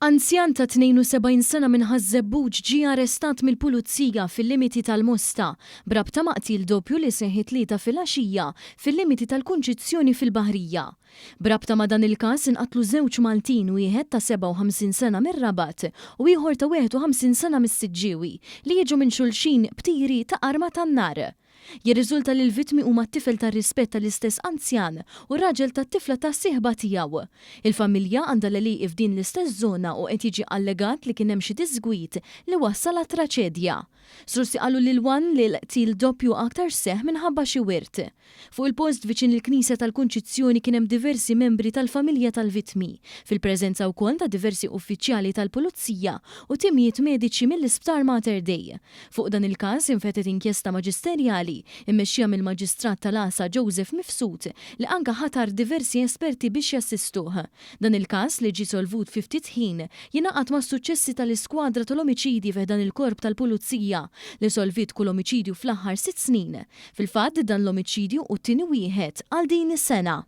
Anzjan ta' 72 sena minn Ħażebbuġ ġie arrestat mill-pulizija fil-limiti tal-Mosta brabta maqtil doppju li seħħ tlieta filgħaxija fil-limiti tal-Kunċizzjoni fil-Baħrija. Brabta ma' dan il-każ inqatlu żewġ Maltin, wieħed ta' 57 sena mir-Rabat u ieħor ta' 51 sena mis-Siġġiewi li jiġu minn xulxin b'tiri ta' arma tan-nar. Jirriżulta li l-vittmi huma t-tifel tar-rispett tal-istess anzjan u r-raġel tat-tifla tas-sieħba tiegħu. Il-familja għandha l-għliq f'din l-istess żona u qed jiġi allegat li kien hemm xi disgwit li wassal għat-traċedja. Sursi qalu lil wan li l-qtil doppju aktar seħħ minħabba xi wirt. Fuq il-post viċin il-Knisja tal-Kunċizzjoni kien hemm diversi membri tal-familja tal-vittmi, fil-preżenza wkoll ta' diversi uffiċjali tal-Pulizija u timijiet mediċi mill-Isptar Mater Dei. Fuq dan il-każ infetet inkjesta maġisterjali immexxija mill-Maġistrat tal-Għasa Joseph Mifsud li anke ħatar diversi esperti biex jassistuh. Dan il-każ li ġie solvut fi ftit ħin jingħaqad mas-suċċessi tal-iskwadra tal-omiċidi f'dan il-korp tal-Pulizija li solvit kull omiċidju fl-aħħar 6 snin. Fil-fatt dan l-omiċidju u t-tieni wieħed għal din is-sena.